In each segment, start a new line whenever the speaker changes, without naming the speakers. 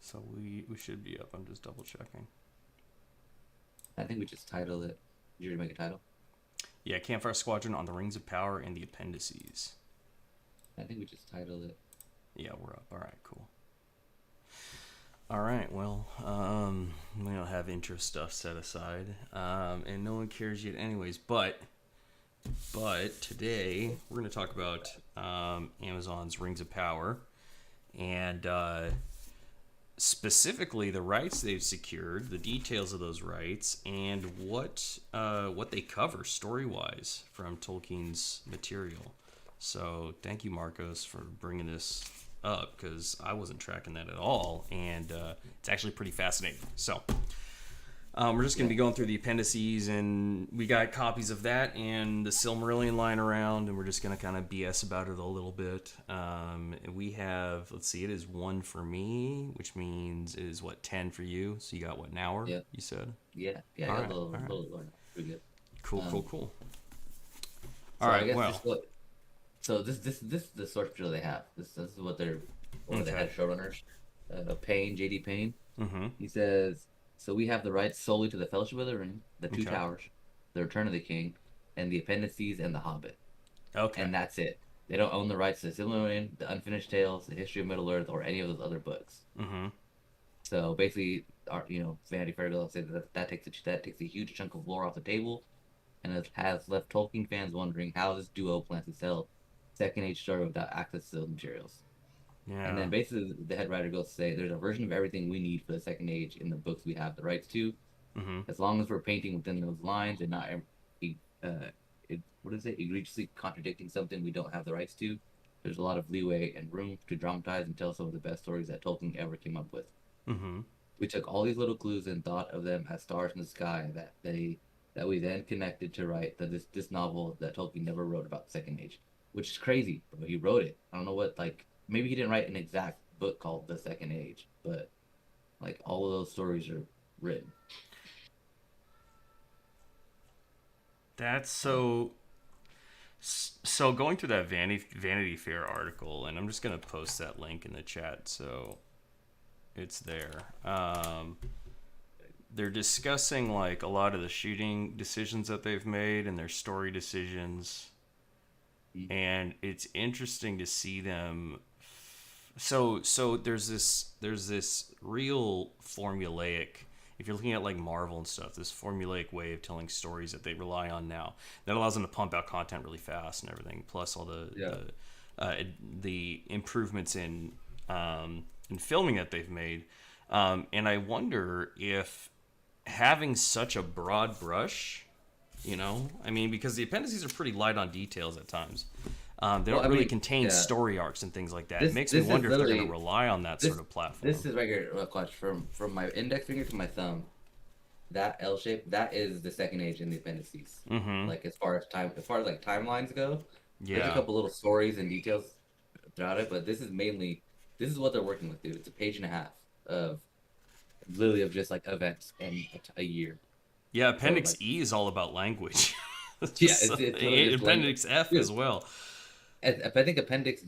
So we should be up. I'm just double checking.
I think we just titled it. Did you already make a title?
Yeah, Campfire Squadron on the Rings of Power and the Appendices.
I think we just titled it.
Yeah, we're up. All right, cool. All right, well, we don't have intro stuff set aside, and no one cares yet, anyways. But today we're going to talk about Amazon's Rings of Power, and specifically the rights they've secured, the details of those rights, and what they cover story-wise from Tolkien's material. So thank you, Marcos, for bringing this up, because I wasn't tracking that at all, and it's actually pretty fascinating. So we're just going to be going through the appendices, and we got copies of that and the Silmarillion lying around, and we're just going to kind of BS about it a little bit. We have, let's see, it is 1 for me, which means it is, 10 for you? So you got, an hour,
Yeah.
you said?
Yeah.
All
A
right,
little,
all right.
little pretty good.
Cool.
So
All right,
I guess
well.
So this is the source material they have. This is what they're one of the
Okay.
head showrunners, JD Payne.
Mm-hmm.
He says, so we have the rights solely to the Fellowship of the Ring, the Two
Okay.
Towers, the Return of the King, and the Appendices and the Hobbit,
Okay.
and that's it. They don't own the rights to the Silmarillion, the Unfinished Tales, the History of Middle Earth, or any of those other books.
Mm-hmm.
So basically, Vanity Fair will say that takes a huge chunk of lore off the table, and it has left Tolkien fans wondering how this duo plans to sell Second Age story without access to those materials.
Yeah.
And then basically the head writer goes to say there's a version of everything we need for the Second Age in the books we have the rights to,
Mm-hmm.
as long as we're painting within those lines and not egregiously contradicting something we don't have the rights to. There's a lot of leeway and room to dramatize and tell some of the best stories that Tolkien ever came up with.
Mm-hmm.
We took all these little clues and thought of them as stars in the sky that we then connected to write this novel that Tolkien never wrote about the Second Age, which is crazy. But he wrote it. I don't know what, maybe he didn't write an exact book called The Second Age, but all of those stories are written.
That's so going through that Vanity Fair article, and I'm just gonna post that link in the chat so it's there. They're discussing a lot of the shooting decisions that they've made and their story decisions, and it's interesting to see them. So there's this real formulaic, if you're looking at Marvel and stuff, this formulaic way of telling stories that they rely on now that allows them to pump out content really fast and everything, plus all the improvements in filming that they've made, and I wonder if having such a broad brush, because the appendices are pretty light on details at times. They don't really contain story arcs and things like that. It makes me wonder if they're going to rely on that sort of platform.
This is right here, clutch, from my index finger to my thumb. That L shape, that is the Second Age in the appendices.
Mm-hmm.
As far as timelines go,
Yeah.
there's a couple little stories and details throughout it, but this is what they're working with, dude. It's a page and a half of literally of just events and a year.
Yeah, Appendix E is all about language.
Yeah, it's
Appendix F as well.
I think Appendix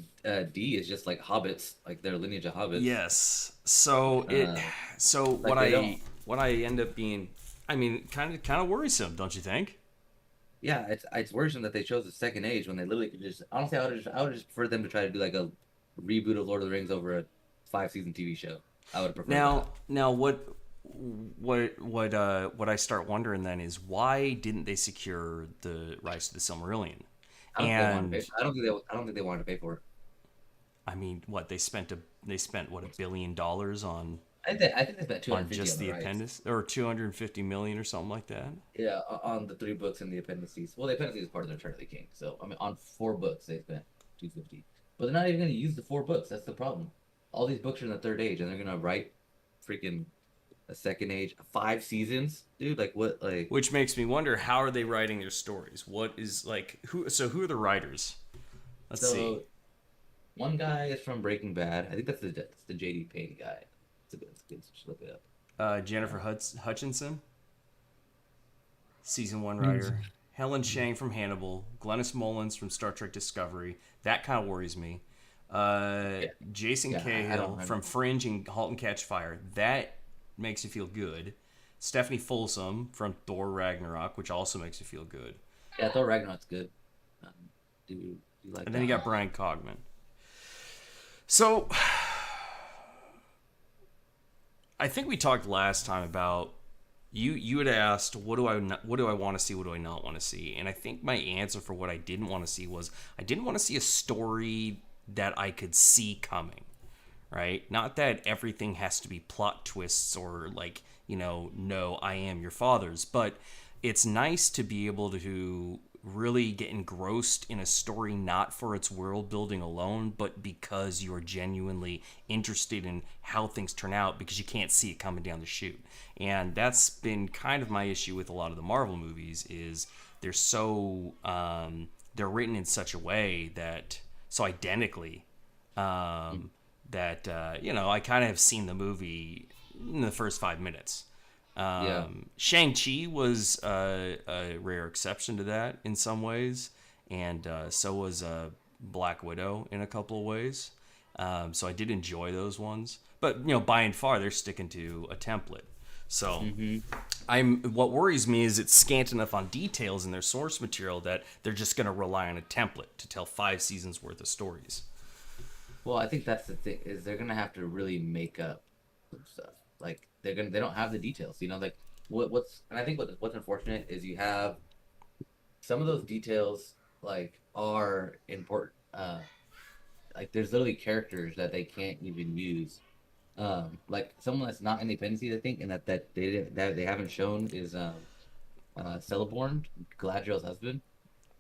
D is just hobbits, their lineage of hobbits.
Yes. So what I end up being, kind of worrisome, don't you think?
Yeah, it's worrisome that they chose the Second Age when they literally could just. Honestly, I would just prefer them to try to do a reboot of Lord of the Rings over a 5-season TV show. I would prefer.
Now what I start wondering then is, why didn't they secure the rights to the Silmarillion?
I don't think they wanted to pay for it.
I mean, what they spent $1 billion on?
I think they spent 250
on just
on
the
rights.
appendix, or 250 million or something like that.
Yeah, on the 3 books and the appendices. Well, the appendices is part of the Return of the King, so on 4 books they spent 250. But they're not even going to use the 4 books. That's the problem. All these books are in the Third Age, and they're going to write freaking a Second Age 5 seasons, dude. What?
Which makes me wonder, how are they writing their stories? What is who? So who are the writers? Let's see.
One guy is from Breaking Bad. I think that's the JD Payne guy. It's good. Just look it
up. Jennifer Hutchinson, season 1 writer. Helen Chang from Hannibal. Glennis Mullins from Star Trek Discovery. That kind of worries me.
Yeah,
Jason
yeah, I don't
Cahill from
remember.
Fringe and *Halt and Catch Fire*. That makes you feel good. Stephanie Folsom from *Thor Ragnarok*, which also makes you feel good.
Yeah, Thor Ragnarok's good. Um, do you like
And then you
that one?
got Brian Cogman. So I think we talked last time about you had asked what do I want to see, what do I not want to see, and I think my answer for what I didn't want to see was I didn't want to see a story that I could see coming, right? Not that everything has to be plot twists or like, no, I am your father's, but it's nice to be able to really get engrossed in a story not for its world building alone, but because you're genuinely interested in how things turn out because you can't see it coming down the chute. And that's been kind of my issue with a lot of the Marvel movies is they're so they're written in such a way that so identically
Mm.
that I kind of have seen the movie in the first 5 minutes.
Yeah,
Shang-Chi was a rare exception to that in some ways, and so was Black Widow in a couple of ways. So I did enjoy those ones, but by and far they're sticking to a template. So
hmm
what worries me is it's scant enough on details in their source material that they're just going to rely on a template to tell 5 seasons worth of stories.
Well, I think that's the thing is they're gonna have to really make up some stuff. Like they don't have the details. Like what's and I think what's unfortunate is you have some of those details like are important. Like there's literally characters that they can't even use. Like someone that's not in the Appendices, I think, and that they haven't shown is Celeborn, Galadriel's husband.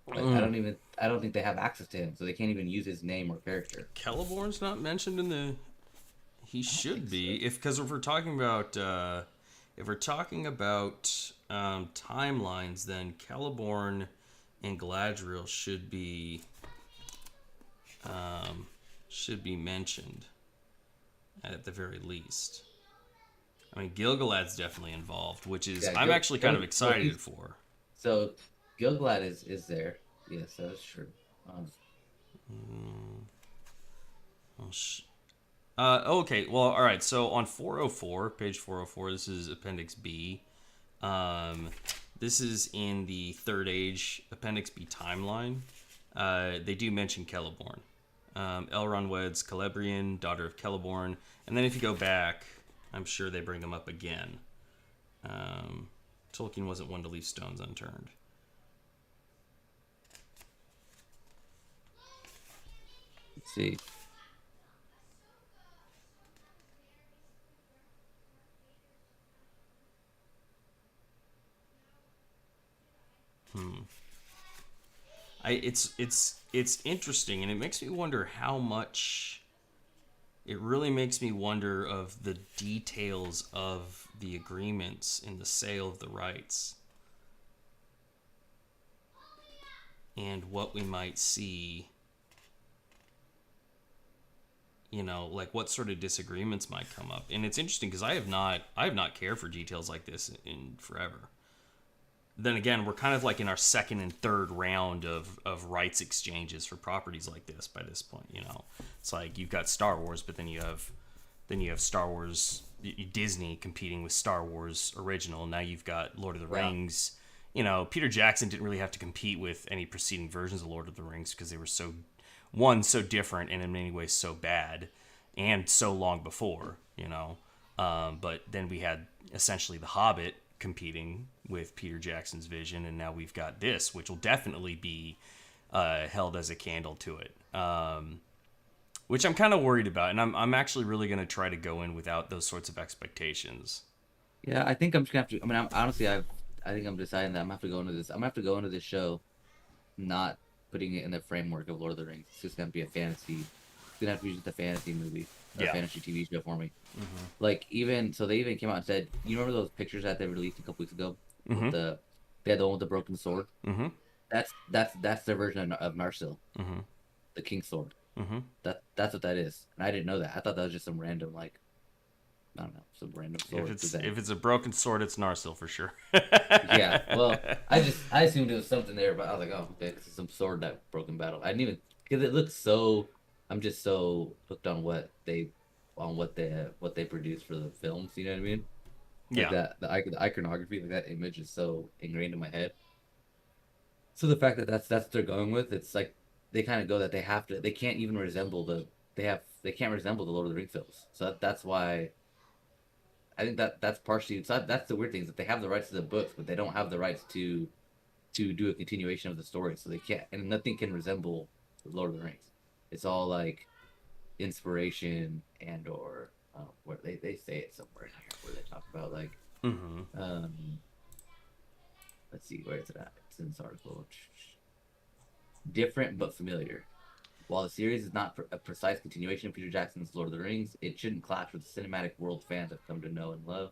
Like I don't think they have access to him, so they can't even use his name or character.
Celeborn's not mentioned in the. He
I don't
should
think so.
be if we're talking about timelines, then Celeborn and Galadriel should be mentioned at the very least. I mean, Gilgalad's definitely involved, which is
Yeah,
I'm actually kind of
well,
excited
he's
for.
so Gilgalad is there. Yes, that's true.
Oh, okay, well, all right. So on 404, page 404, this is Appendix B. Um, this is in the Third Age Appendix B timeline. They do mention Celeborn. Elrond weds Celebrian, daughter of Celeborn. And then if you go back, I'm sure they bring them up again. Tolkien wasn't one to leave stones unturned.
Let's see.
It's interesting, and it makes me wonder how much. It really makes me wonder of the details of the agreements in the sale of the rights and what we might see. Like what sort of disagreements might come up. And it's interesting because I have not cared for details like this in forever. Then again, we're kind of like in our second and third round of rights exchanges for properties like this by this point. It's like you've got Star Wars, but then you have Star Wars Disney competing with Star Wars original. Now you've got Lord of the
Yeah.
Rings. Peter Jackson didn't really have to compete with any preceding versions of Lord of the Rings because they were so different and in many ways so bad and so long before. But then we had essentially The Hobbit competing with Peter Jackson's vision, and now we've got this, which will definitely be held as a candle to it, which I'm kind of worried about, and I'm actually really going to try to go in without those sorts of expectations.
Yeah, I think I'm just gonna have to. I mean, honestly, I think I'm deciding that I'm gonna have to go into this. I'm gonna have to go into this show, not putting it in the framework of Lord of the Rings. It's just gonna be a fantasy. It's gonna have to be just a fantasy movie or a
Yeah.
fantasy TV show for me. Like even so, they even came out and said, you remember those pictures that they released a couple weeks ago with
Mm-hmm.
they had the one with the broken sword.
Mm-hmm.
That's their version of Narsil,
Mm-hmm.
the King's sword.
Mm-hmm.
That's what that is. And I didn't know that. I thought that was just some random like I don't know, some random
If
sword.
it's if it's a broken sword, it's Narsil for sure.
Yeah, well, I assumed it was something there, but I was like, oh, okay, this is some sword that broke in battle. I didn't even because it looks so. I'm just so hooked on what they produce for the films. You know what I mean? Like
Yeah.
that the iconography, like that image is so ingrained in my head. So the fact that that's what they're going with, it's like they kind of go that they can't even resemble they can't resemble the Lord of the Rings films. So that's why I think that's partially that's the weird thing is that they have the rights to the books, but they don't have the rights to do a continuation of the story. So they can't, and nothing can resemble the Lord of the Rings. It's all like inspiration and or where they say it somewhere in here where they talk about like
Mm-hmm.
um let's see where is it at? It's in this article. Different but familiar. While the series is not a precise continuation of Peter Jackson's Lord of the Rings, it shouldn't clash with the cinematic world fans have come to know and love.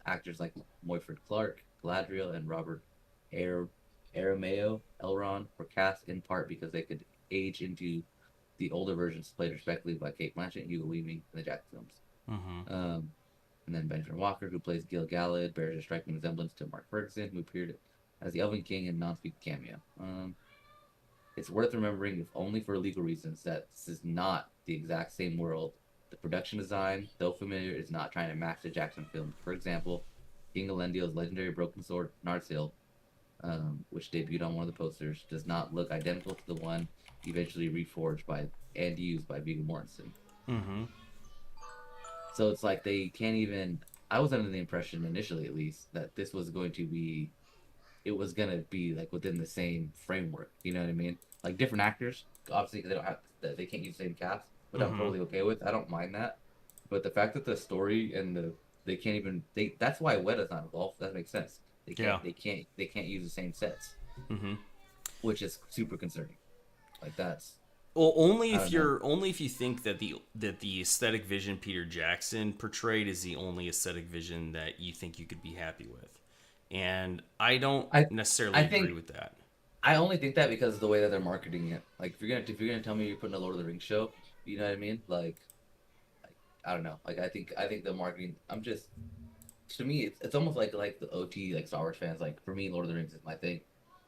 Actors like Moyford Clark, Galadriel, and Robert Air Arameo Elrond were cast in part because they could age into the older versions played respectively by Kate Blanchett and Hugo Weaving in the Jackson films.
Mm-hmm.
And then Benjamin Walker, who plays Gil Galad, bears a striking resemblance to Mark Ferguson, who appeared as the Elven King in non-speak cameo. It's worth remembering, if only for legal reasons, that this is not the exact same world. The production design, though familiar, is not trying to match the Jackson films. For example, King Elendil's legendary broken sword, Narsil, which debuted on one of the posters, does not look identical to the one eventually reforged by and used by Viggo Mortensen.
Mm-hmm.
So it's like they can't even. I was under the impression, initially at least, that this was going to be it was gonna be like within the same framework. You know what I mean? Like different actors, obviously, because they can't use the same cast, but I'm
Mm-hmm.
totally okay with. I don't mind that. But the fact that the story and they can't even that's why Weta's not involved. That makes sense.
Yeah.
They can't use the same sets,
Mm-hmm.
which is super concerning. Like that's
Well,
I don't know.
only if you think that the aesthetic vision Peter Jackson portrayed is the only aesthetic vision that you think you could be happy with, and I don't
I
necessarily
I
agree
think
with that.
I only think that because of the way that they're marketing it. Like if you're gonna tell me you're putting a Lord of the Rings show, you know what I mean? Like I don't know. Like I think the marketing. I'm just to me it's almost like the OT like Star Wars fans. Like for me, Lord of the Rings is my thing,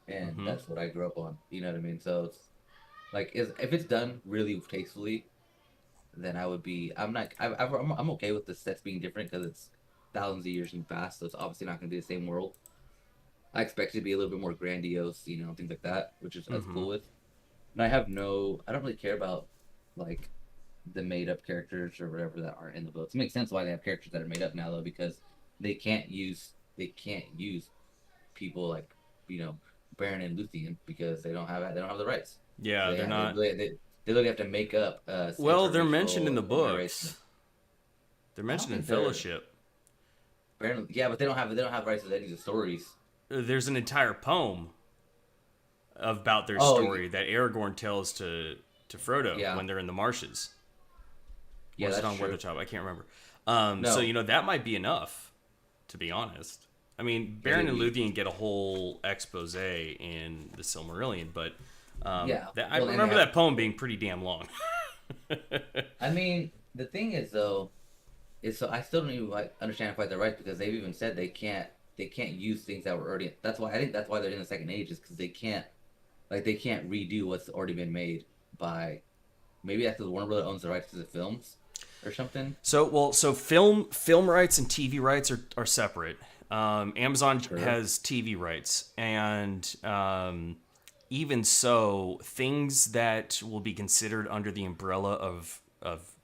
and
Mm-hmm.
that's what I grew up on. You know what I mean? So it's like is if it's done really tastefully, then I would be. I'm not. I'm okay with the sets being different because it's thousands of years in the past, so it's obviously not going to be the same world. I expect it to be a little bit more grandiose, things like that, which is that's
Mm-hmm.
cool with. And I don't really care about like the made up characters or whatever that aren't in the books. It makes sense why they have characters that are made up now though, because they can't use people like you know Baron and Luthien because they don't have the rights. So
Yeah, they're not.
they literally have to make up
Well, they're mentioned in
interracial
the
or interracial.
books. They're
I don't
mentioned in
think they're
Fellowship.
Baron. Yeah, but they don't have rights to any of the stories.
There's an entire poem about their
Oh
story that Aragorn tells to Frodo
yeah,
when they're in the marshes. Or
yeah,
is it
that's
on
true.
Weathertop? I can't remember. So
No,
that might be enough, to be honest. I mean, Beren and
maybe.
Luthien get a whole expose in the Silmarillion, but
Yeah.
I
Well, and they
remember
have.
that poem being pretty damn long.
I mean, the thing is though, is so I still don't even like understand quite the rights because they've even said they can't use things that were already. That's why I think that's why they're in the second age is because they can't redo what's already been made by maybe that's because Warner Brothers owns the rights to the films or something.
So film rights and TV rights are separate. Amazon
Sure.
has TV rights, and even so, things that will be considered under the umbrella of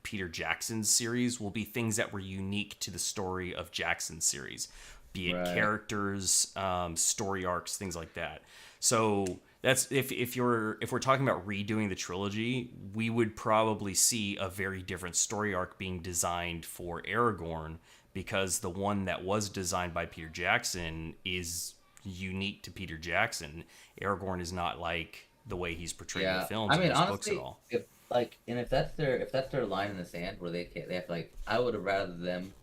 Peter Jackson's series will be things that were unique to the story of Jackson's series, be it
Right.
characters, story arcs, things like that. So that's if we're talking about redoing the trilogy, we would probably see a very different story arc being designed for Aragorn because the one that was designed by Peter Jackson is unique to Peter Jackson. Aragorn is not like the way he's portrayed in the
Yeah.
films
I
or
mean,
his books at
honestly,
all.
if like, and if that's their line in the sand where they have to, like, I would have rather them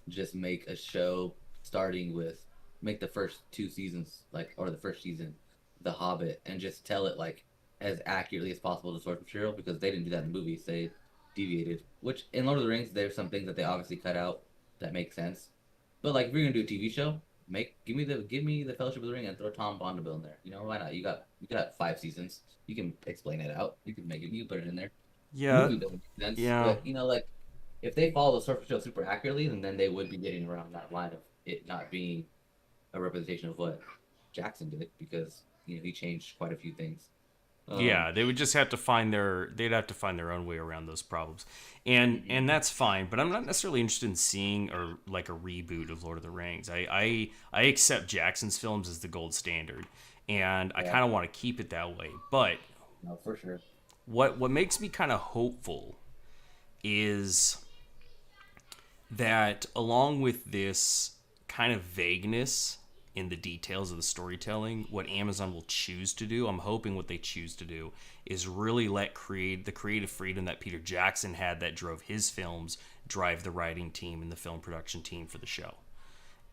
just make a show starting with make the first two seasons like or the first season The Hobbit and just tell it like as accurately as possible to source material because they didn't do that in the movies. They deviated. Which in Lord of the Rings there's some things that they obviously cut out that make sense. But like if you're gonna do a TV show, give me the Fellowship of the Ring and throw Tom Bondeville in there. You know why not? You got 5 seasons. You can explain it out. You can make it. You can put it in there. The
Yeah,
movie doesn't make sense,
yeah.
but like if they follow the source show super accurately, then they would be getting around that line of it not being a representation of what Jackson did because he changed quite a few things. Um,
Yeah, they would just have to find they'd have to find their own way around those problems. And
mhm.
that's fine, but I'm not necessarily interested in seeing or like a reboot of Lord of the Rings. I accept Jackson's films as the gold standard, and I
Yeah,
kind of want to keep it that way. But
no, for sure.
what makes me kind of hopeful is that along with this kind of vagueness in the details of the storytelling, what Amazon will choose to do, I'm hoping what they choose to do is really let create the creative freedom that Peter Jackson had that drove his films drive the writing team and the film production team for the show.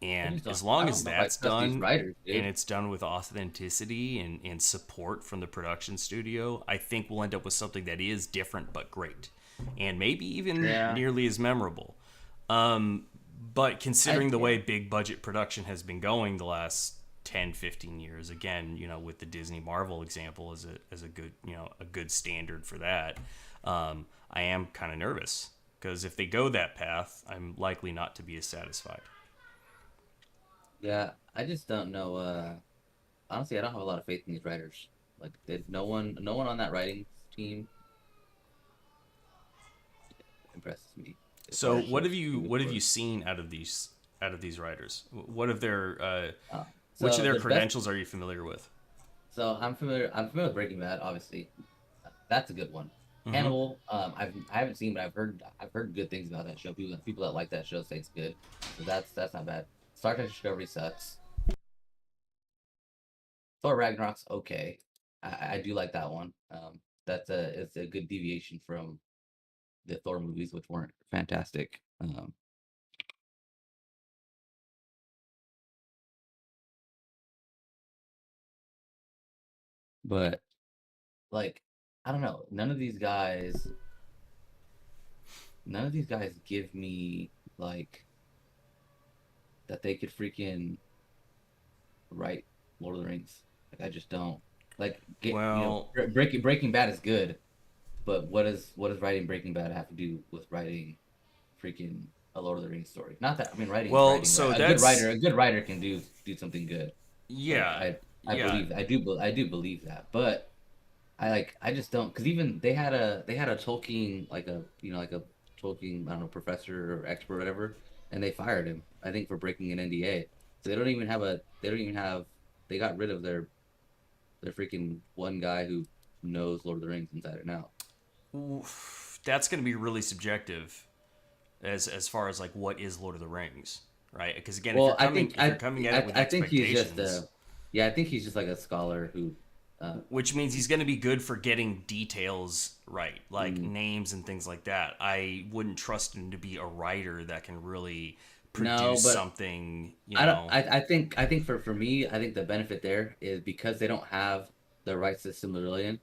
And as
I
long as
don't know if I
that's
trust these
done
writers,
and
dude.
it's done with authenticity and support from the production studio, I think we'll end up with something that is different but great. And maybe even
Yeah,
nearly as memorable. Um, but considering the
yeah,
way big budget production has been going the last 10, 15 years, again, with the Disney Marvel example as a good, a good standard for that, I am kind of nervous because if they go that path, I'm likely not to be as satisfied.
yeah. I just don't know. Honestly, I don't have a lot of faith in these writers. Like, no one on that writing team impresses me as far
So
as shows do
what have you
or.
seen out of these writers? What of their
Uh,
which of
so
their
the best.
credentials are you familiar with?
So I'm familiar with Breaking Bad, obviously. That's a good one.
Mm-hmm.
Hannibal, I haven't seen, but I've heard good things about that show. People that like that show say it's good, so that's not bad. Star Trek Discovery sucks. Thor Ragnarok's okay. I do like that one. It's a good deviation from the Thor movies, which weren't fantastic. But like I don't know, none of these guys give me like that they could freaking write Lord of the Rings. Like I just don't like get
Well,
Breaking Bad is good, but what does writing Breaking Bad have to do with writing freaking a Lord of the Rings story? Not that I mean writing is writing, right?
so that's
A good writer can do something good. Like
yeah,
I
yeah.
believe I do believe that, but I just don't because even they had a Tolkien like a like a Tolkien I don't know professor or expert or whatever, and they fired him I think for breaking an NDA. So they don't even have they got rid of their freaking one guy who knows Lord of the Rings inside and out.
That's going to be really subjective as far as like what is Lord of the Rings, right? Because again,
Well,
if you're coming at it with
I think he's just
expectations,
a yeah I think he's just like a scholar who
which means he's going to be good for getting details right, like
mm,
names and things like that. I wouldn't trust him to be a writer that can really
no,
produce
but
something,
I don't. I think for me, I think the benefit there is because they don't have the rights to Silmarillion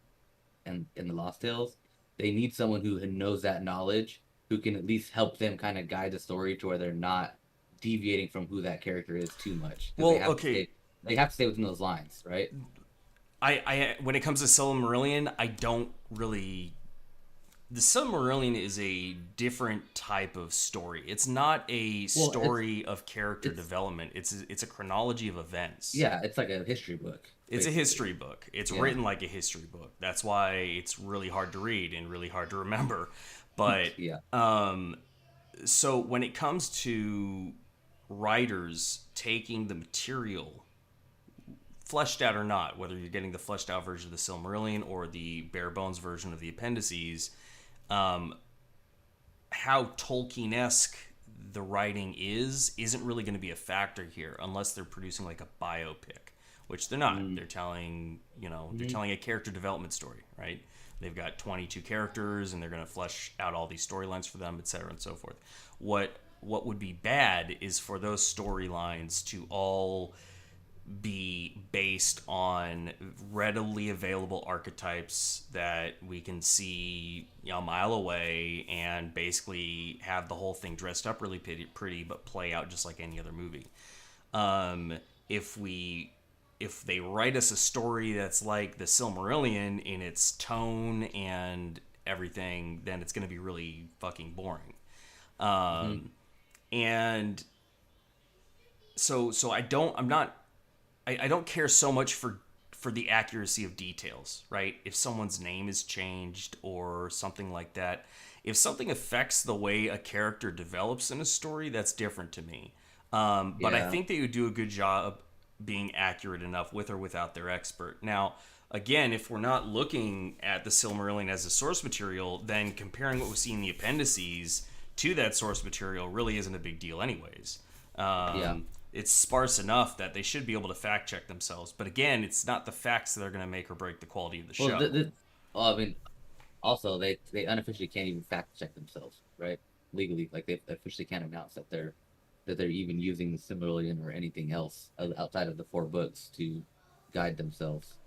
and in the Lost Tales, they need someone who knows that knowledge, who can at least help them kind of guide the story to where they're not deviating from who that character is too much because
Well, okay.
they have to stay within those lines, right?
I when it comes to Silmarillion, I don't really. The Silmarillion is a different type of story. It's not a
Well,
story of character
it's
development. It's a chronology of events.
yeah, it's like a history book
It's a
basically.
history book. It's
Yeah,
written like a history book. That's why it's really hard to read and really hard to remember. But
yeah.
so when it comes to writers taking the material fleshed out or not, whether you're getting the fleshed out version of the Silmarillion or the bare bones version of the Appendices, um, how Tolkien-esque the writing isn't really going to be a factor here unless they're producing like a biopic, which they're not.
Mm-hmm.
They're
Mm-hmm.
telling a character development story, right? They've got 22 characters and they're going to flesh out all these storylines for them, etc. and so forth. What would be bad is for those storylines to all be based on readily available archetypes that we can see a mile away and basically have the whole thing dressed up really pretty but play out just like any other movie. Um, if we if they write us a story that's like the Silmarillion in its tone and everything, then it's going to be really fucking boring.
Hmm.
And so I don't care so much for the accuracy of details, right? If someone's name is changed or something like that, if something affects the way a character develops in a story, that's different to me. But I
Yeah.
think they would do a good job being accurate enough with or without their expert. Now, again, if we're not looking at the Silmarillion as a source material, then comparing what we see in the appendices to that source material really isn't a big deal, anyways.
Yeah.
It's sparse enough that they should be able to fact check themselves. But again, it's not the facts that are going to make or break the quality of the
Well,
show.
well, I mean, also they unofficially can't even fact check themselves, right? Legally, like they officially can't announce that they're even using the Silmarillion or anything else outside of the four books to guide themselves.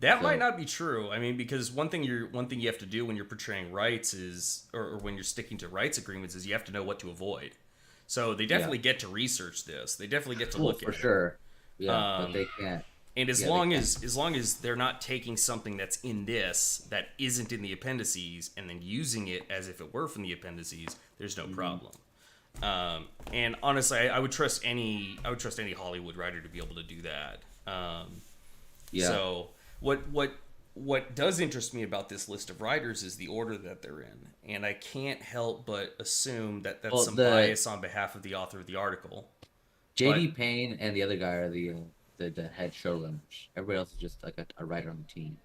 That might
So
not be true. I mean, because one thing you have to do when you're portraying rights is, or when you're sticking to rights agreements, is you have to know what to avoid. So they
yeah,
definitely get to research this. They definitely get to
well,
look
for
at it.
sure, yeah, but
Um,
they can't.
and
Yeah, they can't.
as long as they're not taking something that's in this that isn't in the appendices and then using it as if it were from the appendices, there's no
Hmm.
problem. And honestly, I would trust any Hollywood writer to be able to do that.
Yeah.
So what does interest me about this list of writers is the order that they're in, and I can't help but assume that that's
Well,
some
the
bias on behalf of the author of the article.
JD
But
Payne and the other guy are the head showrunners. Everybody else is just like a writer on the team.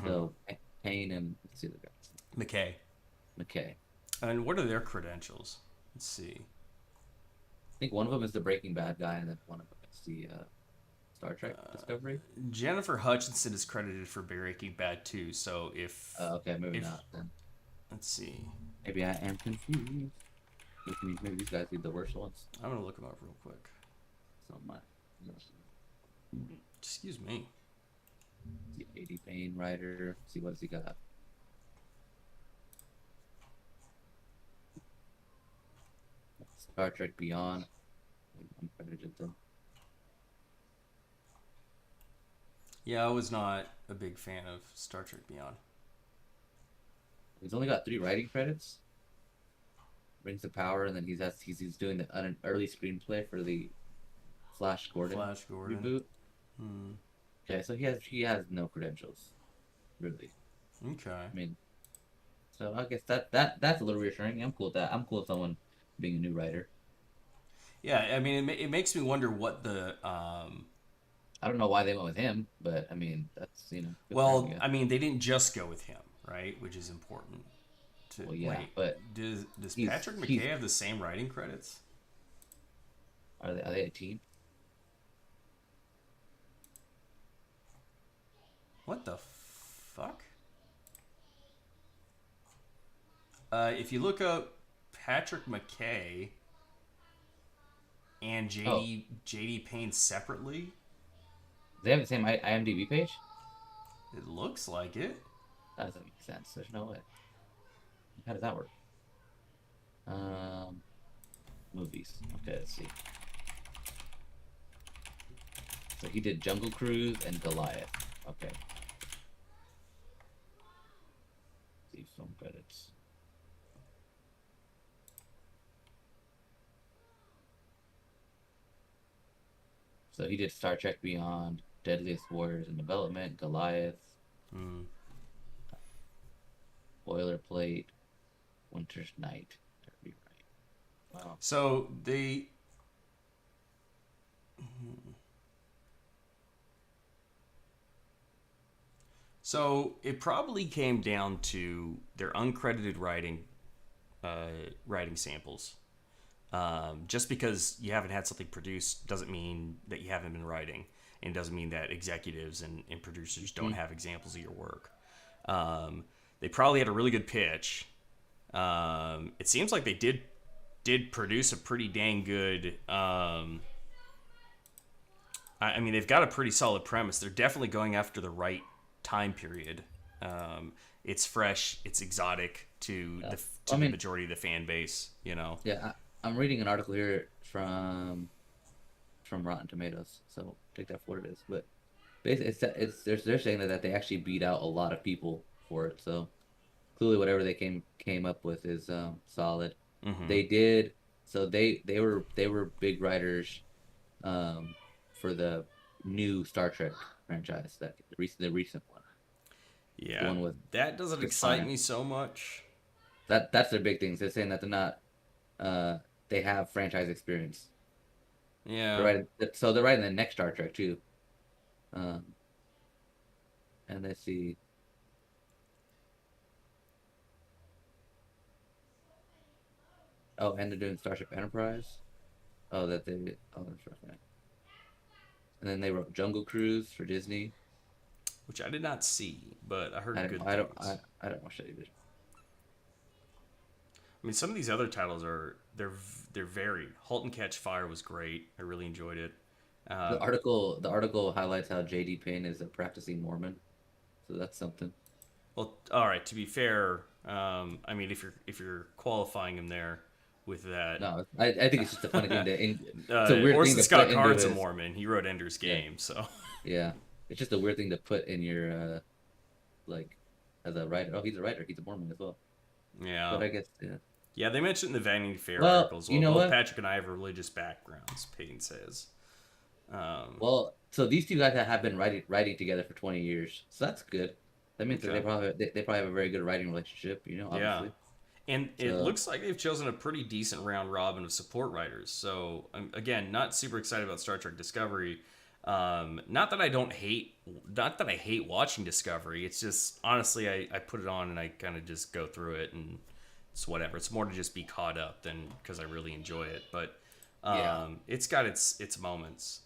So Payne and what's the other guy?
McKay,
McKay.
and what are their credentials? Let's see.
I think one of them is the Breaking Bad guy, and then one of them is the Star Trek Discovery.
Jennifer Hutchinson is credited for Breaking Bad too. So
Okay, maybe
if
not then.
let's see,
Maybe I am confused. Which means maybe these guys be the worst ones.
I'm gonna look them up real quick.
So my
Excuse me.
the AD Payne writer. See what has he got? Star Trek Beyond. I'm credited them.
Yeah, I was not a big fan of Star Trek Beyond.
He's only got 3 writing credits. Rings of Power, and then he's doing an early screenplay for the Flash Gordon
Flash Gordon.
reboot.
Hmm.
Okay, so he has no credentials, really.
Okay.
I mean, so I guess that's a little reassuring. I'm cool with that. I'm cool with someone being a new writer.
Yeah, I mean, it makes me wonder what the
I don't know why they went with him, but I mean that's good for him, I
well,
guess.
I mean, they didn't just go with him, right? Which is important. To
Well, yeah,
wait,
but
does
he's
Patrick
he's
McKay have the same writing credits?
are they a team?
What the fuck? If you look up Patrick McKay and
Oh,
JD Payne separately,
they have the same IMDb page.
it looks like it.
That doesn't make sense. There's no way. How does that work? Um, Movies. Okay, let's see. So he did Jungle Cruise and Goliath. Okay. See film credits. So he did Star Trek Beyond, Deadliest Warriors in Development, Goliath,
Hmm.
Boilerplate, Winter's Night. That'd be right. Wow.
So it probably came down to their uncredited writing samples. Just because you haven't had something produced doesn't mean that you haven't been writing, and doesn't mean that executives and producers don't
Hmm.
have examples of your work. They probably had a really good pitch. It seems like they did produce a pretty dang good. I mean, they've got a pretty solid premise. They're definitely going after the right time period. It's fresh. It's exotic to
Yeah.
to
I
the
mean,
majority of the fan base. You know.
yeah, I'm reading an article here from Rotten Tomatoes, so take that for what it is. But basically, they're saying that they actually beat out a lot of people for it. So clearly, whatever they came up with is solid.
Mm-hmm.
They did so they were big writers um, for the new Star Trek franchise, that the recent one, the
Yeah,
one with
that doesn't
Chris
excite
Pine.
me so much.
That's their big thing. They're saying that they're not they have franchise experience. They're
Yeah,
writing so they're writing the next Star Trek too. Um, and let's see. Oh, and they're doing Starship Enterprise. That's right. And then they wrote Jungle Cruise for Disney.
which I did not see, but I
I
heard
don't
good
I don't I,
things.
I don't watch that either.
I mean, some of these other titles they're varied. *Halt and Catch Fire* was great. I really enjoyed it.
The
Uh,
article highlights how J.D. Payne is a practicing Mormon, so that's something.
well, all right. To be fair, I mean, if you're qualifying him there with that,
No, I think it's just a funny thing it's a weird thing
Orson
to put
Scott
into
Card's a
his.
Mormon. He wrote Ender's
Yeah,
Game, so
yeah. It's just a weird thing to put in your like as a writer. Oh, he's a writer. He's a Mormon as well.
yeah,
But I guess yeah.
yeah. They mentioned in the Vanity Fair
Well,
articles.
you
Well,
know
both
what?
Patrick and I have religious backgrounds. Payne says. Um,
Well, so these two guys have been writing together for 20 years, so that's good. That means that
okay.
they probably have a very good writing relationship,
Yeah.
obviously.
And it
So
looks like they've chosen a pretty decent round robin of support writers. So again, not super excited about Star Trek Discovery. Not that I don't hate, not that I hate watching Discovery. It's just honestly, I put it on and I kind of just go through it and it's whatever. It's more to just be caught up than because I really enjoy it. But
yeah,
it's got its moments.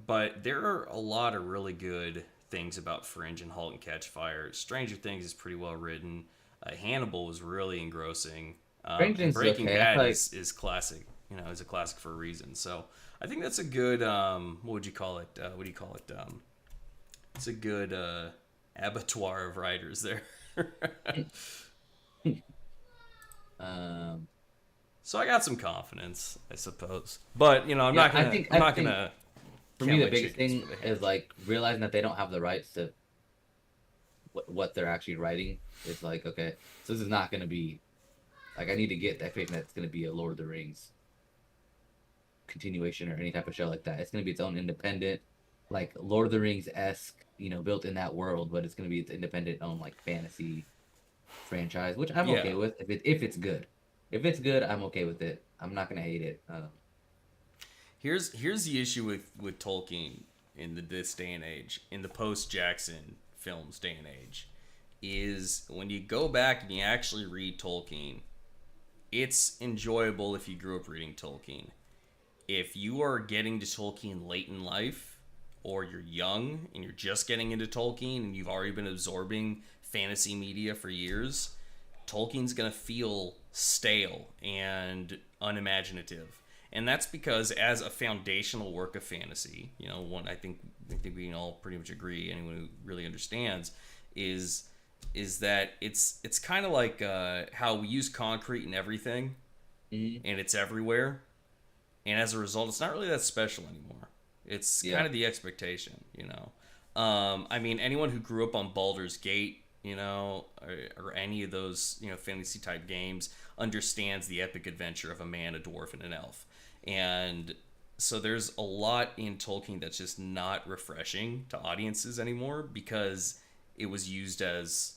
But there are a lot of really good things about Fringe and *Halt and Catch Fire*. *Stranger Things* is pretty well written. *Hannibal* was really engrossing,
Stranger
and
Things is
*Breaking
okay. I
Bad*
feel like
is classic. Is a classic for a reason. So I think that's a good what would you call it? What do you call it? It's a good abattoir of writers there.
um
So I got some confidence, I suppose. But I'm
yeah,
not gonna I'm
I
not
think
gonna
for me
count
the
my
biggest
chickens
thing
for the hen.
is like realizing that they don't have the rights to what they're actually writing. It's like, okay, so this is not going to be like I need to get that faith that it's going to be a Lord of the Rings continuation or any type of show like that. It's going to be its own independent, like Lord of the Rings esque, built in that world, but it's going to be its independent own like fantasy franchise, which I'm
Yeah.
okay with if it's good. If it's good, I'm okay with it. I'm not going to hate it.
Here's the issue with Tolkien in this day and age, in the post Jackson films day and age, is when you go back and you actually read Tolkien, it's enjoyable if you grew up reading Tolkien. If you are getting to Tolkien late in life, or you're young and you're just getting into Tolkien and you've already been absorbing fantasy media for years, Tolkien's gonna feel stale and unimaginative. And that's because as a foundational work of fantasy, one I think we can all pretty much agree, anyone who really understands, is that it's kind of like how we use concrete in everything,
Mhm.
and it's everywhere, and as a result, it's not really that special anymore. It's kind
Yeah,
of the expectation. I mean, anyone who grew up on Baldur's Gate, or any of those, fantasy type games, understands the epic adventure of a man, a dwarf, and an elf. And so there's a lot in Tolkien that's just not refreshing to audiences anymore because it was used as,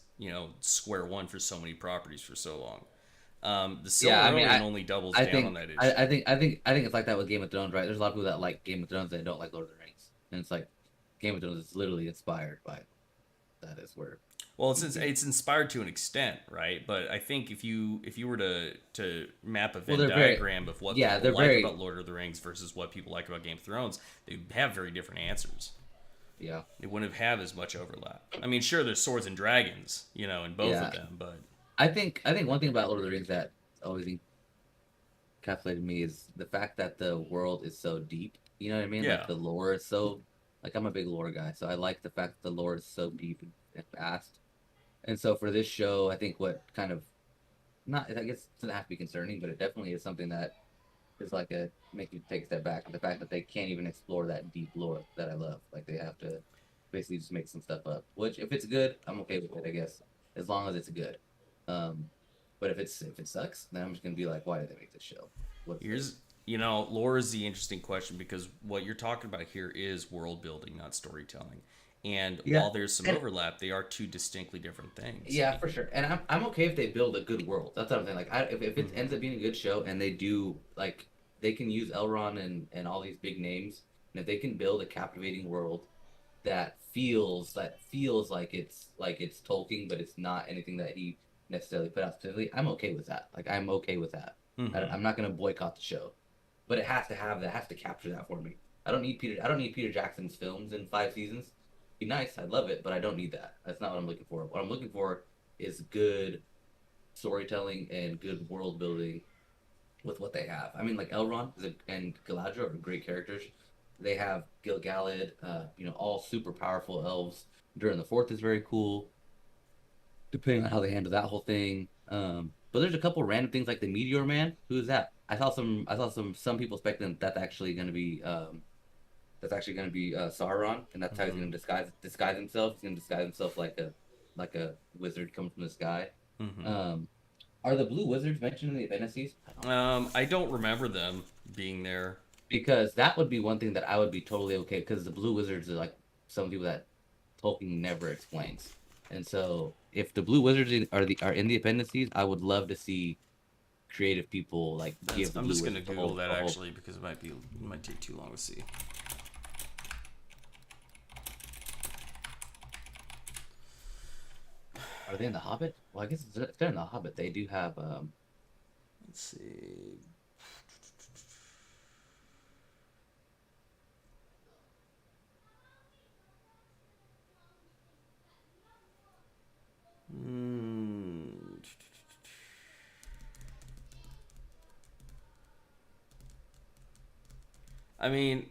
square one for so many properties for so long. The
yeah. I mean,
Silmarillion only doubles
I
down on
think
that
I,
issue.
I think it's like that with Game of Thrones, right? There's a lot of people that like Game of Thrones that don't like Lord of the Rings, and it's like Game of Thrones is literally inspired by that. Is where
Well,
you get.
it's inspired to an extent, right? But I think if you were to map a
Well,
Venn
they're very,
diagram of what
yeah,
people
they're
like
very,
about Lord of the Rings versus what people like about Game of Thrones, they have very different answers.
yeah,
They wouldn't have as much overlap. I mean, sure, there's swords and dragons, in both of
yeah.
them, but
I think one thing about Lord of the Rings that always encapsulated me is the fact that the world is so deep. You know what I mean? Like
yeah,
the lore is so, like I'm a big lore guy, so I like the fact that the lore is so deep and vast. And so for this show, I think what kind of not I guess it doesn't have to be concerning, but it definitely is something that is like a make you take a step back. The fact that they can't even explore that deep lore that I love. Like they have to basically just make some stuff up. Which if it's good, I'm okay with it, I guess. As long as it's good. Um but if it sucks, then I'm just gonna be like, why did they make this show? What's the
Here's, you know, lore is the interesting question because what you're talking about here is world building, not storytelling. And
Yeah.
while there's some
And
overlap, they are two distinctly different things.
yeah, for sure. And I'm okay if they build a good world. That's what I'm saying. Like if it ends
Mm-hmm.
up being a good show and they do like they can use Elrond and all these big names, and if they can build a captivating world that feels like it's Tolkien, but it's not anything that he necessarily put out specifically. I'm okay with that. Like I'm okay with that.
Mm-hmm.
I'm not gonna boycott the show, but it has to have that. It has to capture that for me. I don't need Peter Jackson's films in 5 seasons. Be nice. I'd love it, but I don't need that. That's not what I'm looking for. What I'm looking for is good storytelling and good world building with what they have. I mean, like and Galadriel are great characters. They have Gil-galad, all super powerful elves. During the Fourth is very cool, depending on how they handle that whole thing. But there's a couple random things like the Meteor Man. Who is that? I saw some people speculating that's actually going to be Sauron, and that's how he's
Mm-hmm.
going to disguise himself. He's going to disguise himself like a wizard coming from the sky.
Mm-hmm.
Um, are the blue wizards mentioned in the Appendices? I don't think so.
I don't remember them being there.
Because that would be one thing that I would be totally okay. Because the blue wizards are like some people that Tolkien never explains, and so if the blue wizards are in the Appendices, I would love to see creative people like give the
I'm
blue
just gonna
wizards
Google that
a whole.
actually because it might take too long to see.
Are they in the Hobbit? Well, I guess if they're in the Hobbit, they do have
Let's see. Hmm. I mean,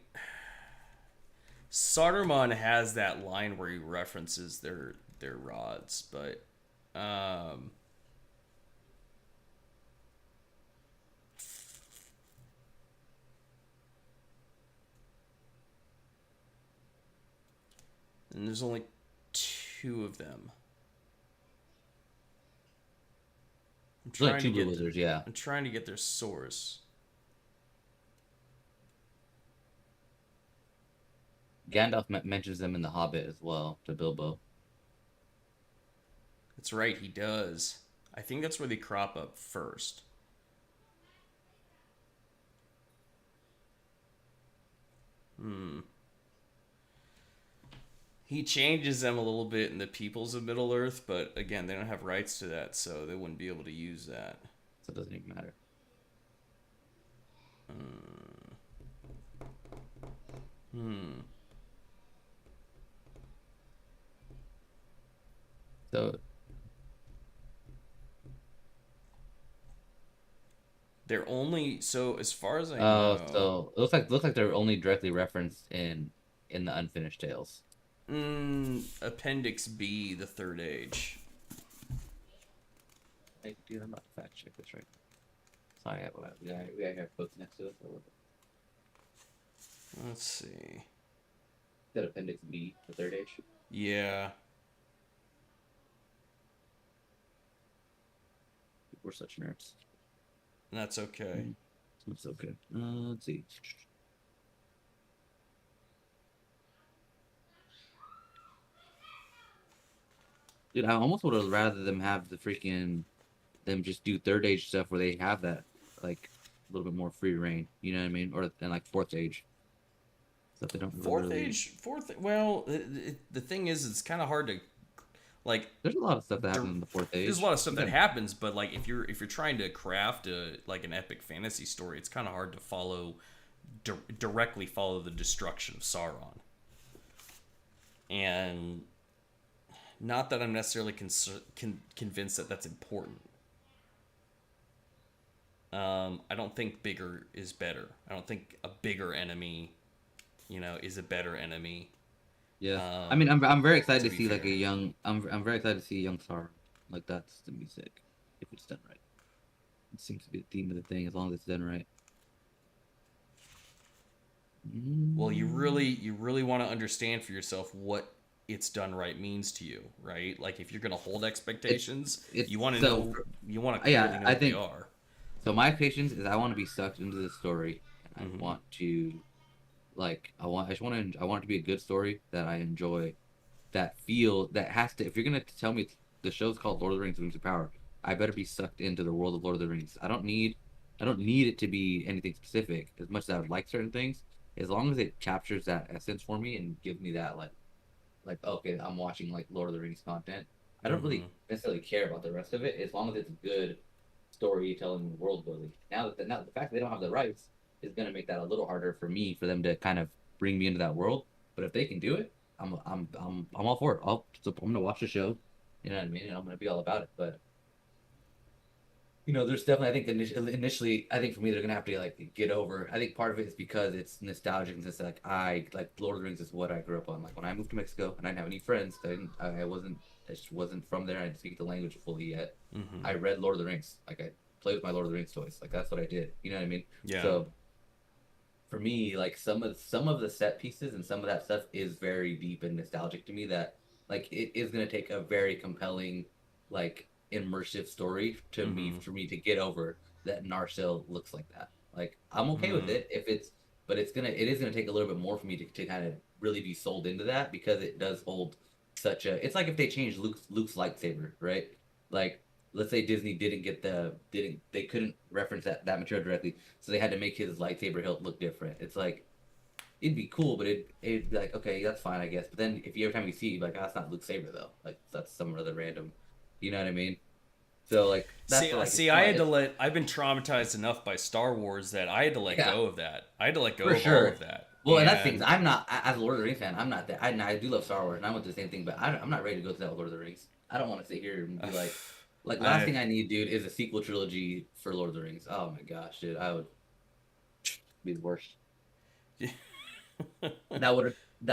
Saruman has that line where he references their rods, but um, and there's only two of them. I'm
there's like
trying to
two blue
get
wizards. Yeah,
I'm trying to get their source.
Gandalf mentions them in the Hobbit as well to Bilbo.
That's right, he does. I think that's where they crop up first. Hmm. He changes them a little bit in the Peoples of Middle Earth, but again, they don't have rights to that, so they wouldn't be able to use that.
So it doesn't even matter.
Hmm.
So
They're only so as far as I know.
so it looks like they're only directly referenced in the Unfinished Tales.
Appendix B, the Third Age.
Hey, dude, I'm about to fact check this right now. Sorry, we have books next to us.
Let's see.
That Appendix B, the Third Age.
Yeah,
We're such nerds.
that's okay.
It's okay. Let's see. Dude, I almost would have rather them have them just do Third Age stuff where they have that like a little bit more free reign. You know what I mean? Or than like Fourth Age stuff they don't
Fourth
really.
Age, fourth. Well, the thing is, it's kind of hard to like.
There's a lot of stuff that happens in the Fourth
There's a
Age.
lot of stuff
You
that
got
happens, but like if you're trying to craft like an epic fantasy story, it's kind of hard to follow directly follow the destruction of Sauron. And not that I'm necessarily convinced that that's important. I don't think bigger is better. I don't think a bigger enemy, is a better enemy.
yeah. I mean, I'm very excited
To
to
be
see like a
fair,
young. I'm very excited to see a young Sauron. Like that's gonna be sick if it's done right. It seems to be the theme of the thing as long as it's done right.
Well,
Mm,
you really want to understand for yourself what it's done right means to you, right? Like if you're going to hold
it's
expectations,
it's
you want to
so
know, you want to clearly
yeah.
know
I
what they
think
are.
so. My patience is I want to be sucked into the story, and I
Hmm.
want to I just want to I want it to be a good story that I enjoy. That has to. If you're gonna tell me the show's called Lord of the Rings: Rings of Power, I better be sucked into the world of Lord of the Rings. I don't need it to be anything specific. As much as I would like certain things, as long as it captures that essence for me and gives me that okay, I'm watching like Lord of the Rings content. I don't
Hmm.
really necessarily care about the rest of it as long as it's good storytelling, world building. Now the fact that they don't have the rights is going to make that a little harder for me for them to kind of bring me into that world. But if they can do it, I'm all for it. I'm gonna watch the show. You know what I mean? And I'm gonna be all about it. But there's definitely, I think initially, I think for me, they're gonna have to like get over. I think part of it is because it's nostalgic and it's like I like Lord of the Rings is what I grew up on. Like when I moved to Mexico and I didn't have any friends, I just wasn't from there. I didn't speak the language fully yet.
Hmm.
I read Lord of the Rings. Like I played with my Lord of the Rings toys. Like that's what I did. You know what I mean?
Yeah.
So for me, like some of the set pieces and some of that stuff is very deep and nostalgic to me. That like it is gonna take a very compelling, like immersive story
Hmm.
for me to get over that Narsil looks like that. Like I'm okay with
Hmm.
it if it's, but it is gonna take a little bit more for me to kind of really be sold into that because it does hold such a. It's like if they changed Luke's lightsaber, right? Like let's say Disney didn't they couldn't reference that material directly, so they had to make his lightsaber hilt look different. It's like it'd be cool, but it'd be like okay, that's fine, I guess. But then if you every time you see, it, you're like, oh, that's not Luke's saber though. Like that's some other random, you know what I mean? So like that's what like it's
I
kind of
had to
it's
let. I've been traumatized enough by Star Wars that I had to let
yeah
go of that. I had to let go
for
of all
sure.
of that.
Well, and that's the thing.
And
I'm not as a Lord of the Rings fan. I'm not that. I do love Star Wars, and I want the same thing. But I'm not ready to go to that with Lord of the Rings. I don't want to sit here and be like last
I
thing I need, dude, is a sequel trilogy for Lord of the Rings. Oh my gosh, dude, I would be the worst. That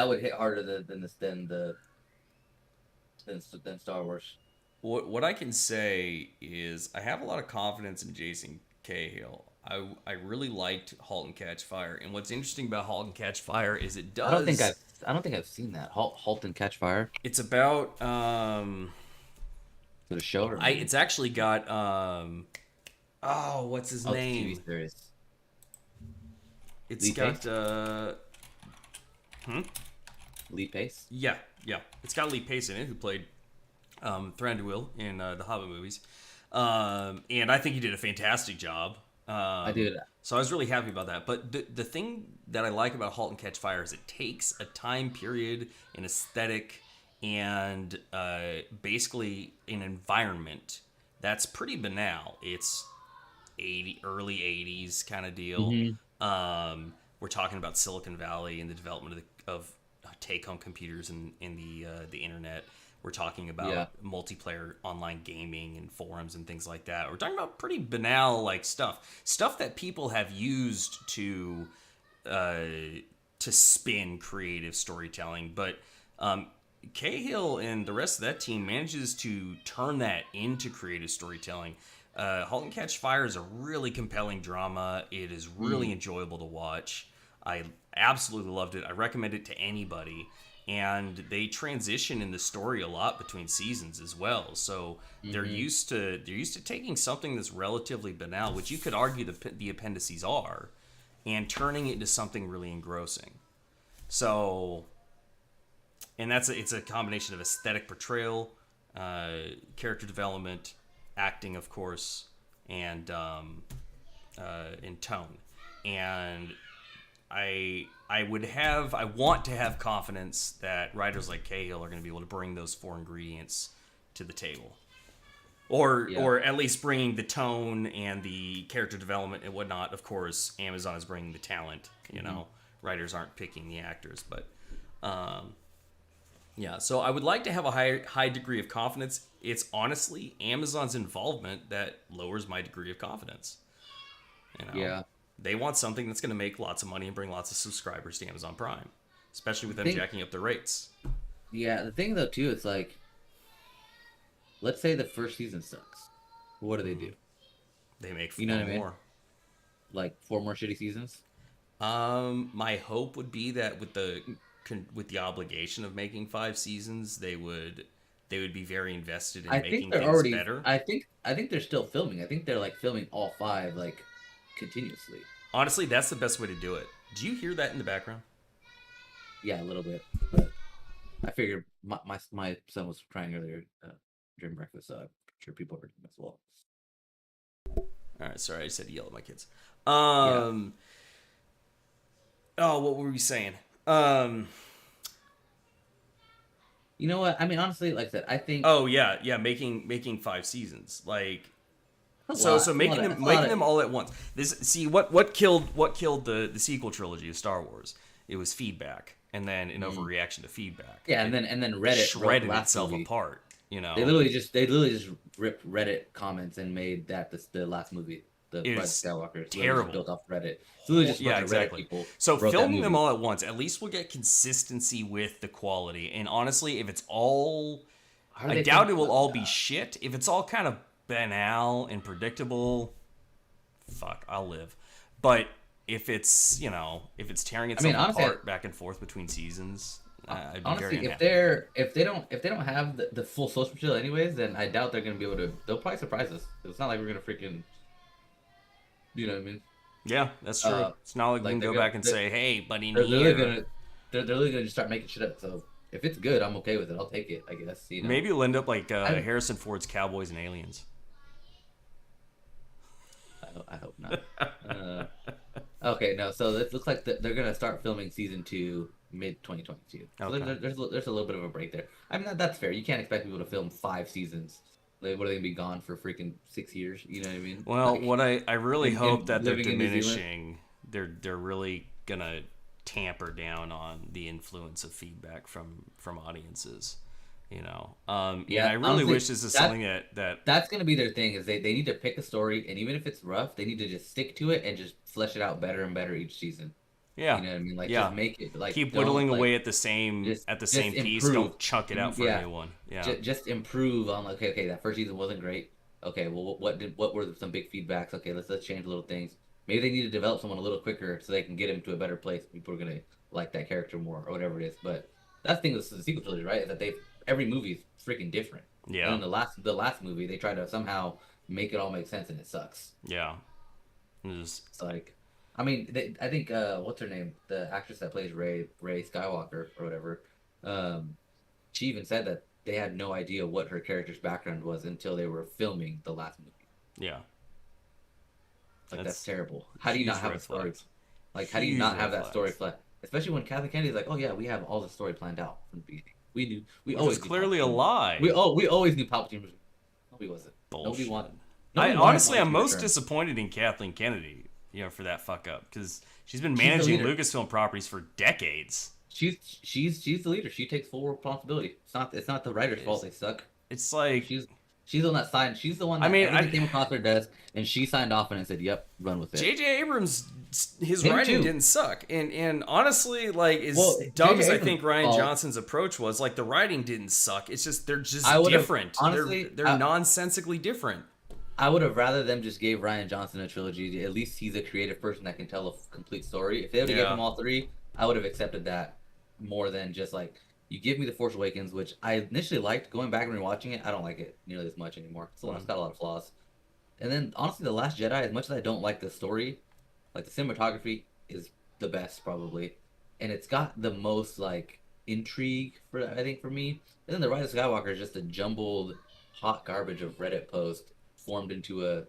would hit harder than Star Wars.
what I can say is I have a lot of confidence in Jason Cahill. I really liked *Halt and Catch Fire*, and what's interesting about *Halt and Catch Fire* is it
I don't think
does.
I don't think I've seen that. Halton Catch Fire.
It's about
Is it a show or a
I
movie?
it's actually got oh, what's his
Oh, it's a TV
name?
series.
It's
Lee
got
Pace.
hmm?
Lee Pace.
Yeah, yeah. It's got Lee Pace in it, who played Thranduil in the Hobbit movies, and I think he did a fantastic job.
I did.
So I was really happy about that. But the thing that I like about *Halt and Catch Fire* is it takes a time period, an aesthetic, and basically an environment that's pretty banal. It's early '80s kind of deal.
Hmm.
We're talking about Silicon Valley and the development of take-home computers and the internet. We're talking
Yeah.
about multiplayer online gaming and forums and things like that. We're talking about pretty banal like stuff that people have used uh, to spin creative storytelling. But Cahill and the rest of that team manages to turn that into creative storytelling. *Halt and Catch Fire* is a really compelling drama. It is really
Mm.
enjoyable to watch. I absolutely loved it. I recommend it to anybody. And they transition in the story a lot between seasons as well. So
Hmm.
they're used to taking something that's relatively banal, which you could argue the appendices are, and turning it into something really engrossing. So, and it's a combination of aesthetic portrayal, character development, acting, of course, and in tone. And I want to have confidence that writers like Cahill are going to be able to bring those four ingredients to the table,
Yeah.
or at least bringing the tone and the character development and whatnot. Of course, Amazon is bringing the talent.
Hmm.
Writers aren't picking the actors, but um, yeah. So I would like to have a high degree of confidence. It's honestly Amazon's involvement that lowers my degree of confidence. You know,
Yeah.
they want something that's going to make lots of money and bring lots of subscribers to Amazon Prime, especially
The
with them
thing.
jacking up their rates.
Yeah. The thing though too, it's like let's say the first season sucks. What do they do?
They make
You know
four
what I mean?
more.
Like four more shitty seasons.
My hope would be that with the obligation of making 5 seasons, they would be very invested in
I think
making
they're
things
already.
better.
I think they're still filming. I think they're like filming all five like continuously.
Honestly, that's the best way to do it. Do you hear that in the background?
Yeah, a little bit. But I figured my son was crying earlier during breakfast, so I'm sure people heard him as well.
All right, sorry, I just had to yell at my kids.
Yeah.
Um, oh, what were we saying? Um,
You know what? I mean, honestly, like I said, I think
oh yeah, making 5 seasons. Like
that's a
so
lot.
so
That's a lot
making
of.
them
That's a lot
making
of.
them all at once. This see what killed the sequel trilogy of Star Wars. It was feedback, and then an
Mm.
overreaction to feedback.
Yeah,
It
and then Reddit wrote the
shredded
last
itself
movie.
apart. You
They
know,
literally just ripped Reddit comments and made that the last movie, the
it
Rise of
is
Skywalker. It's literally just
terrible.
built off Reddit. It's literally just a
Yeah,
bunch of Reddit
exactly.
people
So
wrote that
filming them
movie.
all at once, at least we'll get consistency with the quality. And honestly, if it's all,
How are
I
they
doubt it
filming?
will all be shit. If it's all kind of banal and predictable, fuck, I'll live. But if it's tearing
I mean,
itself
honestly,
apart back and forth between seasons, I'd be very
honestly,
unhappy.
if they don't have the full source material anyways, then I doubt they're gonna be able to. They'll probably surprise us. It's not like we're gonna freaking. You know what I mean?
Yeah, that's true.
Uh,
It's not like we
like
can
they're
go
gonna
back and say, hey, but in
they're literally
here,
gonna they're literally gonna just start making shit up. So if it's good, I'm okay with it. I'll take it. I guess you know.
maybe it'll end up like
I
Harrison Ford's Cowboys and Aliens.
I hope not. Uh, okay, no. So it looks like they're gonna start filming season two mid 2022. So
Okay.
there's a little bit of a break there. I mean that's fair. You can't expect people to film 5 seasons. Like, what are they gonna be gone for freaking 6 years? You know what I mean?
Well,
Like
what I really hope
in
that they're
living in New Zealand.
diminishing, they're really gonna tamper down on the influence of feedback from audiences. And I
Yeah,
really
honestly,
wish this is
that
something that
that's gonna be their thing. Is they need to pick a story, and even if it's rough, they need to just stick to it and just flesh it out better and better each season.
yeah
You know what I mean? Like
yeah
just make it like
keep
don't
whittling
like
away at the same
just
piece.
improve.
Don't chunk it out for a
Yeah,
new one. Yeah
just improve on like okay, that first season wasn't great. Okay, well what were some big feedbacks? Okay, let's change little things. Maybe they need to develop someone a little quicker so they can get him to a better place. People are gonna like that character more or whatever it is. But that's the thing with the sequel trilogy, right? Is that they every movie is freaking different. And
yeah
then the last movie they try to somehow make it all make sense and it sucks.
yeah. Just-
It's like, I mean, I think what's her name, the actress that plays Ray Skywalker or whatever, um, she even said that they had no idea what her character's background was until they were filming the last movie.
yeah.
Like that's
That's
terrible. How do you
huge
not have a
red
story?
flags.
Like how do you
Huge
not have
red
that story
flags.
Especially when Kathleen Kennedy's like, oh yeah, we have all the story planned out from the beginning. We knew. We
Which was
always knew
clearly a
Palpatine.
lie.
We always knew Palpatine was. No, he wasn't. Nobody
Bullshit.
wanted.
I
Nobody wanted
honestly, I'm
Palpatine to
most
return.
disappointed in Kathleen Kennedy, for that fuck up because she's been
She's the
managing
leader.
Lucasfilm properties for decades.
She's the leader. She takes full responsibility. It's not the writer's fault
It's,
they suck.
it's like,
She's the one that signed. She's the one
I
that
mean,
everything came across her desk, and she signed off on it and said, "Yep, run with it."
J.J. Abrams, his
Him
writing
too.
didn't suck, and honestly, like as
Well,
dumb
J.J.
as I
Abrams'
think Ryan
fault.
Johnson's approach was, like the writing didn't suck. It's just they're just
I would have
different.
honestly.
They're nonsensically different.
I would have rather them just gave Ryan Johnson a trilogy. At least he's a creative person that can tell a complete story. If they would have given
Yeah.
him all three, I would have accepted that more than just like you give me the Force Awakens, which I initially liked. Going back and rewatching it, I don't like it nearly as much anymore. It's got a lot of flaws. And then honestly, the Last Jedi, as much as I don't like the story, like the cinematography is the best probably, and it's got the most like intrigue for I think for me. And then the Rise of Skywalker is just a jumbled hot garbage of Reddit post formed into a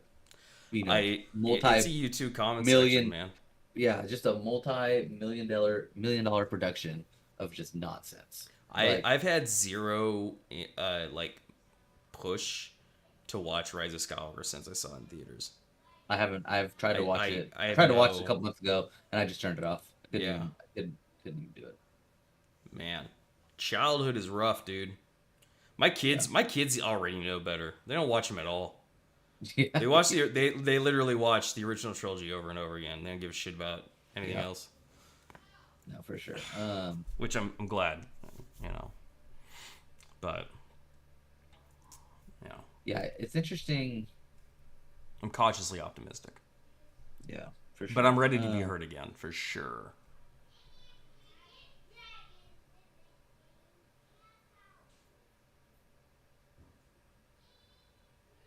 It's a YouTube comment section,
multi-million
man.
yeah just a multi-million dollar production of just nonsense. Like
I've had zero like push to watch Rise of Skywalker since I saw it in theaters.
I haven't. I've tried to watch it.
I have
Tried to watch it a
no
couple months ago, and I just turned it off.
Yeah.
Couldn't even do it.
Man, childhood is rough, dude. My kids already know better. They don't watch them at all.
Yeah.
They literally watch the original trilogy over and over again. They don't give a shit about anything
Yeah.
else,
No, for sure.
which I'm glad, you know. But
Yeah, it's interesting.
I'm cautiously optimistic.
Yeah, for sure.
But I'm ready to be hurt again, for sure.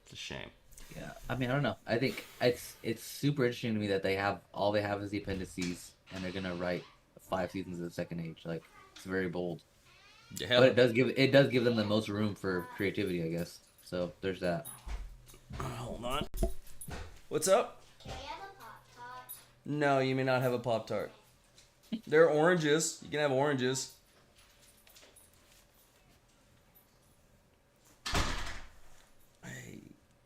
It's a shame.
Yeah, I mean, I don't know. I think it's super interesting to me that they have is the appendices, and they're gonna write 5 seasons of the Second Age. Like, it's very bold,
Yeah.
but it does give them the most room for creativity, I guess. So there's that.
Hold on. What's up?
Can I have a Pop-Tart?
No, you may not have a Pop-Tart. There are oranges. You can have oranges. Hey,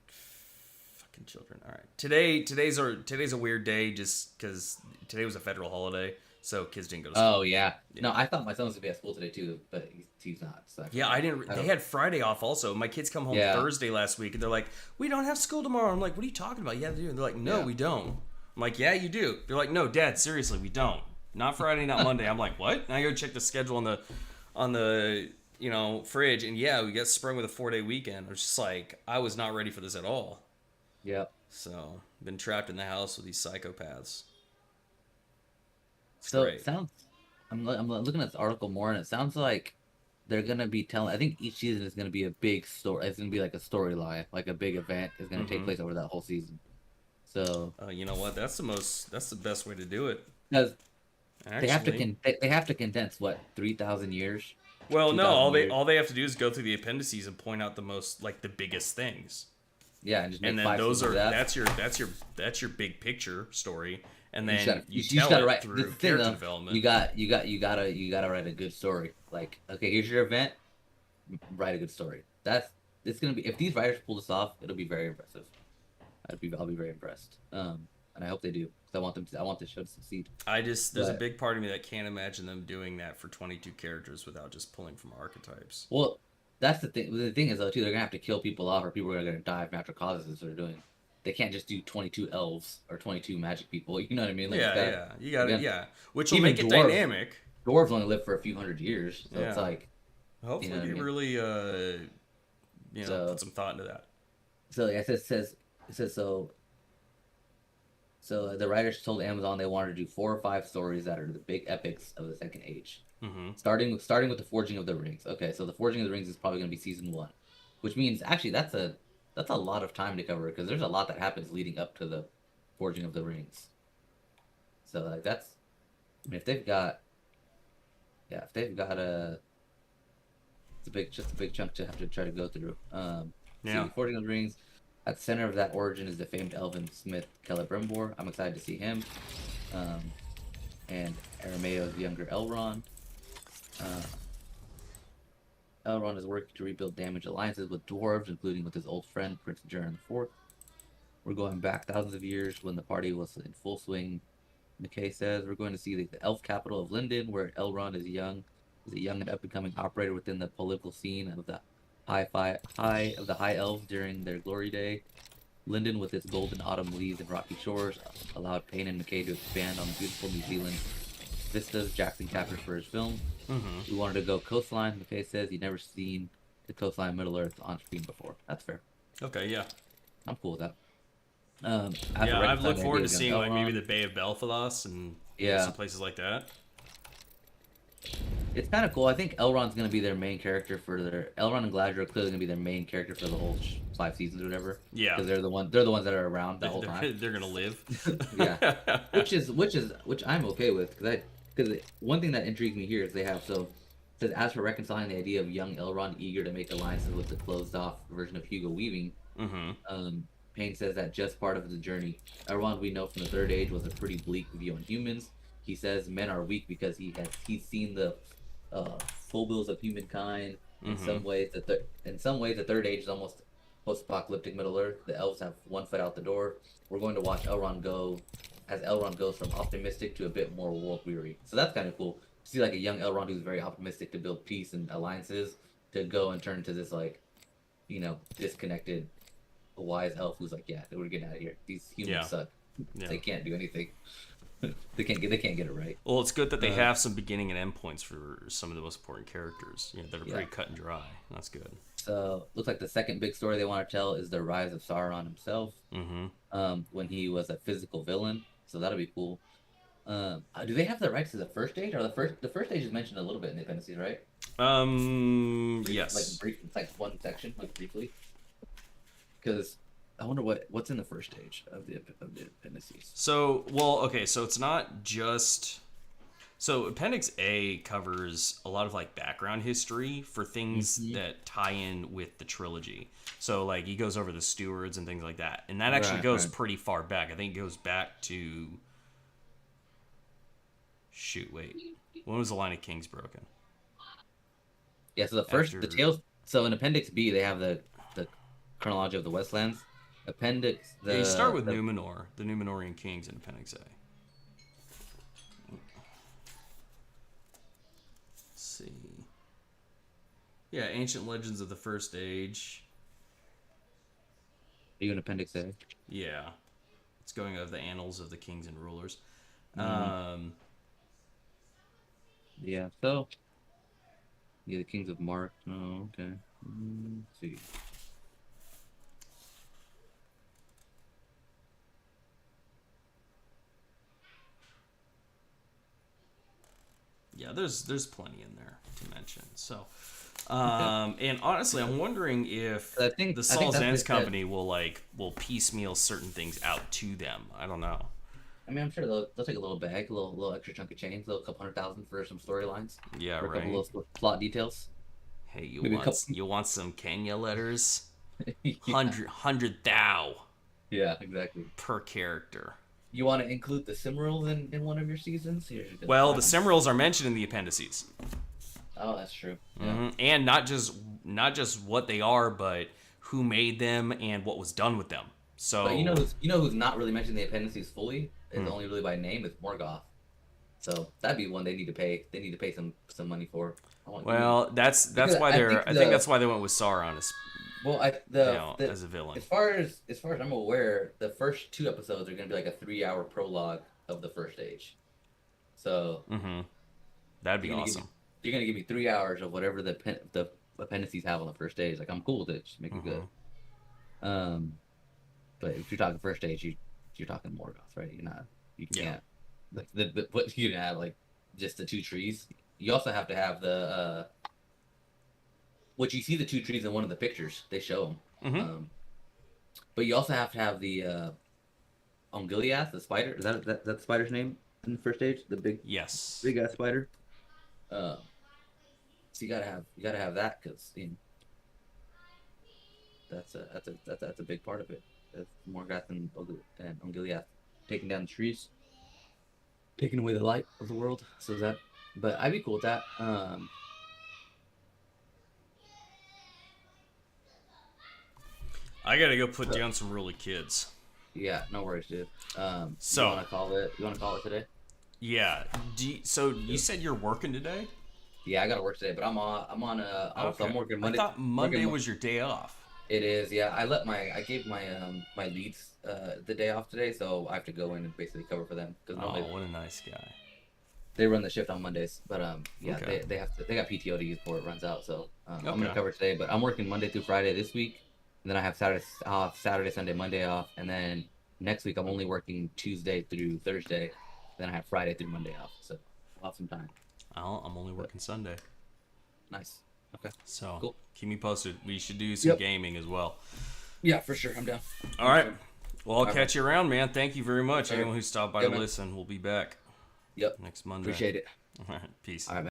fucking children. All right. Today's a weird day just because today was a federal holiday, so kids didn't go to school.
Oh yeah. No, I thought my son was gonna be at school today too, but he's not. So
Yeah, I didn't. They had Friday off also. My kids come home
Yeah.
Thursday last week, and they're like, "We don't have school tomorrow." I'm like, "What are you talking about? Yeah, they do." And they're like, "No,
Yeah.
we don't." I'm like, "Yeah, you do." They're like, "No, Dad, seriously, we don't. Not Friday, not Monday." I'm like, "What?" And I go check the schedule on the fridge, and yeah, we got sprung with a 4-day weekend. I was just like, I was not ready for this at all.
Yep.
So been trapped in the house with these psychopaths. It's
So
great.
it sounds. I'm looking at this article more, and it sounds like they're gonna be telling. I think each season is gonna be a big story. It's gonna be like a storyline, like a big event is gonna take place over that whole season. So
You know what? That's the best way to do it.
because
Actually.
they have to condense what 3,000 years.
Well, no,
2,000
all
years.
they have to do is go through the appendices and point out the most the biggest things.
Yeah, and just make
And then
5
those
seasons
are
of that.
that's your big picture story. And
You
then
just
you tell
gotta
it
write
through
this thing,
character
though,
development.
you gotta write a good story. Like, okay, here's your event. Write a good story. It's gonna be, if these writers pull this off, it'll be very impressive. I'll be very impressed. And I hope they do, because I want this show to succeed.
There's a
But-
big part of me that can't imagine them doing that for 22 characters without just pulling from archetypes.
Well, that's the thing. The thing is, though, too, they're gonna have to kill people off, or people are gonna die from natural causes. They're doing. They can't just do 22 elves or 22 magic people. You know what I mean? Like,
You got it.
yeah.
Yeah, which will
Even
make it
dwarves.
dynamic.
Dwarves only live for a few hundred years, so it's
Yeah.
like.
Hopefully,
what I
they
mean?
really
So-
put some thought into that.
So yeah, it says so. So the writers told Amazon they wanted to do 4 or 5 stories that are the big epics of the Second Age, starting with the Forging of the Rings. Okay, so the Forging of the Rings is probably going to be season 1, which means actually that's a lot of time to cover, because there's a lot that happens leading up to the Forging of the Rings. So like that's, I mean, if they've got a, just a big chunk to have to try to go through.
Yeah.
See, Forging of the Rings. At the center of that origin is the famed elven smith Celebrimbor. I'm excited to see him. And Arameo's younger Elrond. Elrond is working to rebuild damaged alliances with dwarves, including with his old friend Prince Durin IV. We're going back thousands of years when the party was in full swing. McKay says we're going to see the elf capital of Lindon, where Elrond is a young and up-and-coming operator within the political scene of the high elves during their glory day. Lindon, with its golden autumn leaves and rocky shores, allowed Payne and McKay to expand on the beautiful New Zealand vistas Jackson captured for his film. We wanted to go coastline. McKay says he'd never seen the coastline Middle Earth on screen before. That's fair.
Okay, yeah.
I'm cool with that.
I've looked forward to seeing maybe the Bay of Belfalos and some places like that.
It's kind of cool. I think Elrond's going to be their main character Elrond and Galadriel are clearly going to be their main character for the whole 5 seasons or whatever.
Yeah.
Because they're the ones that are around the whole time.
They're gonna live.
Yeah. Which I'm okay with, because one thing that intrigues me here is it says, as for reconciling the idea of young Elrond eager to make alliances with the closed off version of Hugo Weaving, Payne says that just part of the journey. Elrond, we know from the Third Age, was a pretty bleak view on humans. He says men are weak because he's seen the full bills of humankind. In some ways, the Third Age is almost post-apocalyptic Middle Earth. The elves have one foot out the door. We're going to watch Elrond goes from optimistic to a bit more world weary. So that's kind of cool. See, like a young Elrond who's very optimistic to build peace and alliances, to go and turn to this disconnected, wise elf who's like, yeah, we're getting out of here. These humans suck.
Yeah.
They can't do anything. They can't get it right.
Well, it's good that they have some beginning and end points for some of the most important characters, that are pretty cut and dry. That's good.
So, looks like the second big story they want to tell is the rise of Sauron himself. When he was a physical villain. So that'll be cool. Do they have the rights to the first age? Or the first age is mentioned a little bit in the appendices, right?
Yes.
Like brief, it's like one section, like briefly. Because I wonder what's in the first stage of the appendices.
So, well, okay, so it's not just. So Appendix A covers a lot of like background history for things that tie in with the trilogy. So like he goes over the stewards and things like that, and that actually goes pretty far back. I think it goes back to. Shoot, wait. When was the line of Kings broken?
Yeah, so the tales. So in Appendix B, they have the chronology of the Westlands.
You start with Numenor, the Numenorian kings in Appendix A. Let's see. Yeah, Ancient Legends of the First Age.
Are you in Appendix A?
Yeah. It's going over the annals of the kings and rulers.
Yeah, so... Yeah, the Kings of Mark. Oh, okay. Let's see.
Yeah, there's plenty in there to mention. So, and honestly, I'm wondering if the Saul Zan's company will piecemeal certain things out to them. I don't know.
I mean, I'm sure they'll take a little bag, a little extra chunk of change, a little couple $100,000 for some storylines.
Yeah,
for a
right.
couple little plot details.
Hey, you want some Kenya letters?
Yeah.
100 thou.
Yeah, exactly.
Per character.
You want to include the Silmarillion in one of your seasons?
Well, the Silmarillions are mentioned in the appendices.
Oh, that's true. Yeah.
Mm-hmm. And not just what they are, but who made them and what was done with them. So,
but you know who's not really mentioned in the appendices fully? Is only really by name. It's Morgoth. So that'd be one they need to pay. They need to pay some money for.
Well, that's why I think that's why they went with Sauron as a villain.
As far as I'm aware, the first 2 episodes are going to be like a 3-hour prologue of the first age. So
that'd be awesome.
You're going to give me 3 hours of whatever the appendices have on the first stage. Like, I'm cool with it. Just make it good. But if you're talking first stage, you're talking Morgoth, right? You can't like what you have like just the 2 trees. You also have to have the which you see the 2 trees in one of the pictures. They show them. But you also have to have the Ongiliath, the spider. Is that the spider's name in the first stage? The big ass spider. So you gotta have that because that's a big part of it. That's Morgoth and Ongiliath taking down the trees, taking away the light of the world. But I'd be cool with that.
I gotta go put down some really kids.
Yeah, no worries, dude.
So
you wanna call it today?
Yeah. So you said you're working today?
Yeah, I gotta work today, but I'm working Monday.
I thought Monday was your day off.
It is, yeah. I gave my my leads the day off today, so I have to go in and basically cover for them.
What a nice guy.
They run the shift on Mondays, but they got PTO to use before it runs out, so I'm gonna cover today. But I'm working Monday through Friday this week, and then I have Saturday off, Saturday, Sunday, Monday off, and then next week I'm only working Tuesday through Thursday, then I have Friday through Monday off, so I'll have some time.
I'm only working Sunday.
Nice. Okay.
So
cool.
Keep me posted. We should do some gaming as well.
Yeah, for sure. I'm down.
All right. Well, I'll catch you around, man. Thank you very much. Anyone who stopped by to listen, we'll be back.
Yep.
Next Monday.
Appreciate it.
All right. Peace.
All right, man.